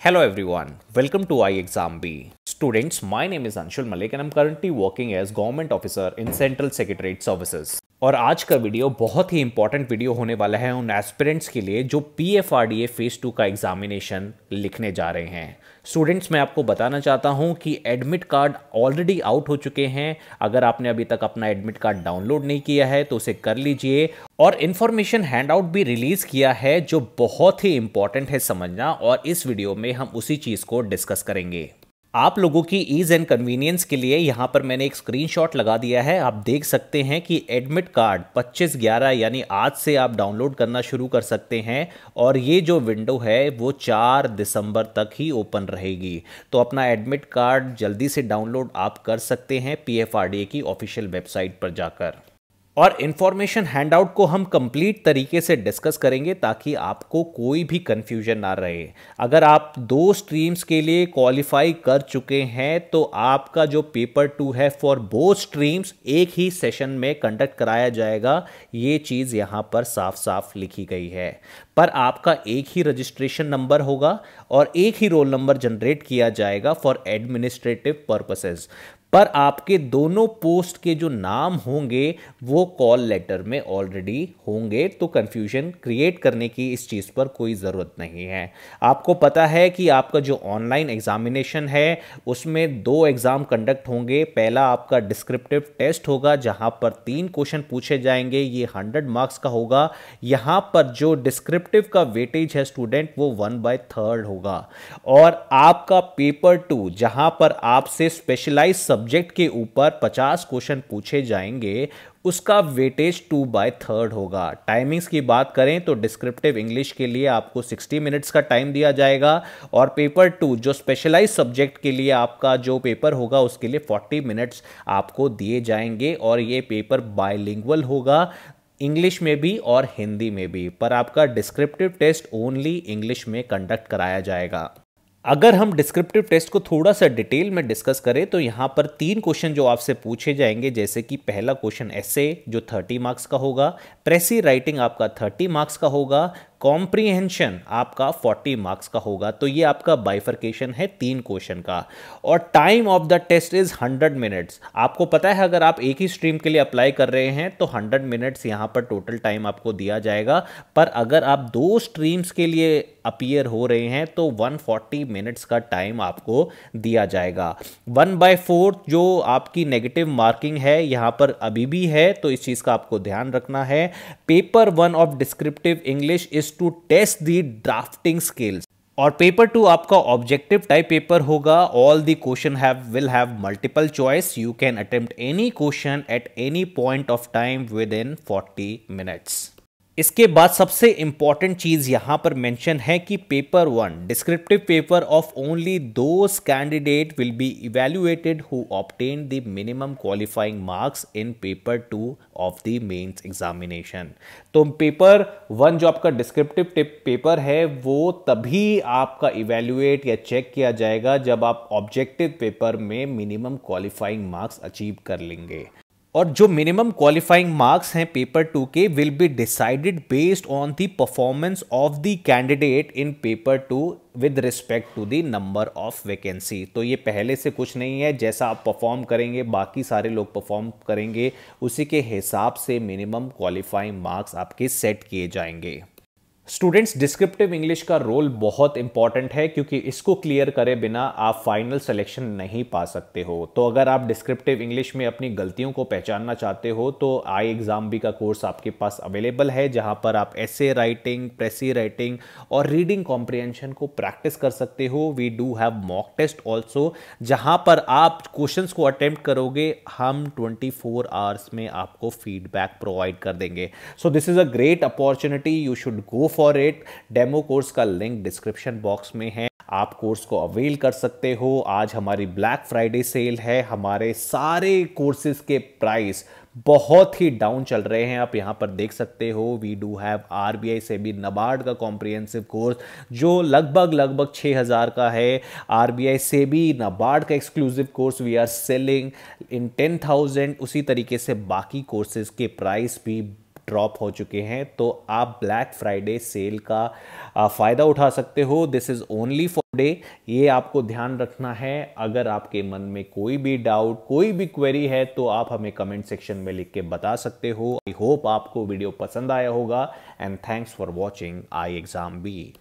Hello everyone, welcome to iExamB. Students, my name is Anshul Malik and I'm currently working as Government Officer in Central Secretariat Services. और आज का video बहुत ही important video होने वाला है उन aspirants के लिए जो PFRDA फेज 2 का एग्जामिनेशन लिखने जा रहे हैं। स्टूडेंट्स, मैं आपको बताना चाहता हूं कि एडमिट कार्ड ऑलरेडी आउट हो चुके हैं। अगर आपने अभी तक अपना एडमिट कार्ड डाउनलोड नहीं किया है तो उसे कर लीजिए। और इन्फॉर्मेशन हैंडआउट भी रिलीज किया है जो बहुत ही इंपॉर्टेंट है समझना, और इस वीडियो में हम उसी चीज को डिस्कस करेंगे। आप लोगों की ईज एंड कन्वीनियंस के लिए यहां पर मैंने एक स्क्रीनशॉट लगा दिया है। आप देख सकते हैं कि एडमिट कार्ड 25/11 यानी आज से आप डाउनलोड करना शुरू कर सकते हैं, और ये जो विंडो है वो 4 दिसंबर तक ही ओपन रहेगी। तो अपना एडमिट कार्ड जल्दी से डाउनलोड आप कर सकते हैं PFRDA की ऑफिशियल वेबसाइट पर जाकर। और इन्फॉर्मेशन हैंडआउट को हम कंप्लीट तरीके से डिस्कस करेंगे ताकि आपको कोई भी कंफ्यूजन ना रहे। अगर आप 2 स्ट्रीम्स के लिए क्वालिफाई कर चुके हैं तो आपका जो पेपर 2 है फॉर बोथ स्ट्रीम्स एक ही सेशन में कंडक्ट कराया जाएगा। ये चीज़ यहाँ पर साफ साफ लिखी गई है। पर आपका एक ही रजिस्ट्रेशन नंबर होगा और एक ही रोल नंबर जनरेट किया जाएगा फॉर एडमिनिस्ट्रेटिव पर्पसेस। पर आपके दोनों पोस्ट के जो नाम होंगे वो कॉल लेटर में ऑलरेडी होंगे, तो कंफ्यूजन क्रिएट करने की इस चीज़ पर कोई ज़रूरत नहीं है। आपको पता है कि आपका जो ऑनलाइन एग्जामिनेशन है उसमें 2 एग्ज़ाम कंडक्ट होंगे। पहला आपका डिस्क्रिप्टिव टेस्ट होगा जहां पर 3 क्वेश्चन पूछे जाएंगे, ये 100 मार्क्स का होगा। यहाँ पर जो डिस्क्रिप्टिव का वेटेज है स्टूडेंट वो 1/3 होगा। और आपका पेपर 2 जहां पर आपसे स्पेशलाइज सब्जेक्ट के ऊपर 50 क्वेश्चन पूछे जाएंगे उसका वेटेज 2/3 होगा। टाइमिंग्स की बात करें तो डिस्क्रिप्टिव इंग्लिश के लिए आपको 60 मिनट्स का टाइम दिया जाएगा, और पेपर 2 जो स्पेशलाइज सब्जेक्ट के लिए आपका जो पेपर होगा उसके लिए 40 मिनट्स आपको दिए जाएंगे। और ये पेपर बायलिंगुअल होगा, इंग्लिश में भी और हिंदी में भी, पर आपका डिस्क्रिप्टिव टेस्ट ओनली इंग्लिश में कंडक्ट कराया जाएगा। अगर हम डिस्क्रिप्टिव टेस्ट को थोड़ा सा डिटेल में डिस्कस करें तो यहाँ पर 3 क्वेश्चन जो आपसे पूछे जाएंगे, जैसे कि पहला क्वेश्चन एसे जो 30 मार्क्स का होगा, प्रेसी राइटिंग आपका 30 मार्क्स का होगा, कॉम्प्रीहेंशन आपका 40 मार्क्स का होगा। तो ये आपका बाइफर्केशन है 3 क्वेश्चन का। और time of the test is 100 minutes. आपको पता है अगर आप एक ही स्ट्रीम के लिए अप्लाई कर रहे हैं तो 100 मिनट्स यहाँ पर टोटल टाइम आपको दिया जाएगा। पर अगर आप 2 स्ट्रीम्स के लिए अपीयर हो रहे हैं तो 140 मिनट्स का टाइम आपको दिया जाएगा। 1/4 जो आपकी नेगेटिव मार्किंग है यहाँ पर अभी भी है, तो इस चीज़ का आपको ध्यान रखना है। Paper 1 of descriptive English is to test the drafting skills. और पेपर 2 आपका ऑब्जेक्टिव टाइप पेपर होगा। All the question will have multiple choice. You can attempt any question at any point of time within 40 minutes. इसके बाद सबसे important चीज यहां पर mention है कि paper 1 descriptive paper of only those candidate will be evaluated who obtain the minimum qualifying marks in paper 2 of the mains examination. तो paper 1 जो आपका डिस्क्रिप्टिव पेपर है वो तभी आपका इवैल्यूएट या चेक किया जाएगा जब आप ऑब्जेक्टिव पेपर में मिनिमम क्वालिफाइंग मार्क्स अचीव कर लेंगे। और जो मिनिमम क्वालिफाइंग मार्क्स हैं पेपर 2 के will be decided based on the performance of the candidate in paper 2 with respect to the number of vacancy. तो ये पहले से कुछ नहीं है, जैसा आप परफॉर्म करेंगे बाकी सारे लोग परफॉर्म करेंगे उसी के हिसाब से मिनिमम क्वालिफाइंग मार्क्स आपके सेट किए जाएंगे। स्टूडेंट्स, डिस्क्रिप्टिव इंग्लिश का रोल बहुत इंपॉर्टेंट है क्योंकि इसको क्लियर करे बिना आप फाइनल सिलेक्शन नहीं पा सकते हो। तो अगर आप डिस्क्रिप्टिव इंग्लिश में अपनी गलतियों को पहचानना चाहते हो तो iExamB का कोर्स आपके पास अवेलेबल है, जहां पर आप एसे राइटिंग, प्रेसी राइटिंग और रीडिंग कॉम्प्रिहेंशन को प्रैक्टिस कर सकते हो। We do have mock test also, जहां पर आप क्वेश्चंस को अटेम्प्ट करोगे, हम 24 आवर्स में आपको फीडबैक प्रोवाइड कर देंगे। So this is a great opportunity, you should go for it. Demo course का लिंक डिस्क्रिप्शन बॉक्स में है, आप कोर्स को अवेल कर सकते हो। आज हमारी ब्लैक फ्राइडे सेल है, हमारे सारे कोर्सेज के प्राइस बहुत ही डाउन चल रहे हैं। आप यहां पर देख सकते हो we do have RBI SEBI NABARD का कॉम्प्रिहेंसिव कोर्स जो लगभग 6000 का है। RBI सेबी NABARD का exclusive course we are selling in 10,000। उसी तरीके से बाकी कोर्सेज के प्राइस भी ड्रॉप हो चुके हैं, तो आप ब्लैक फ्राइडे सेल का फ़ायदा उठा सकते हो। This is only for day, ये आपको ध्यान रखना है। अगर आपके मन में कोई भी डाउट, कोई भी क्वेरी है तो आप हमें कमेंट सेक्शन में लिख के बता सकते हो। आई होप आपको वीडियो पसंद आया होगा and thanks for watching I exam B.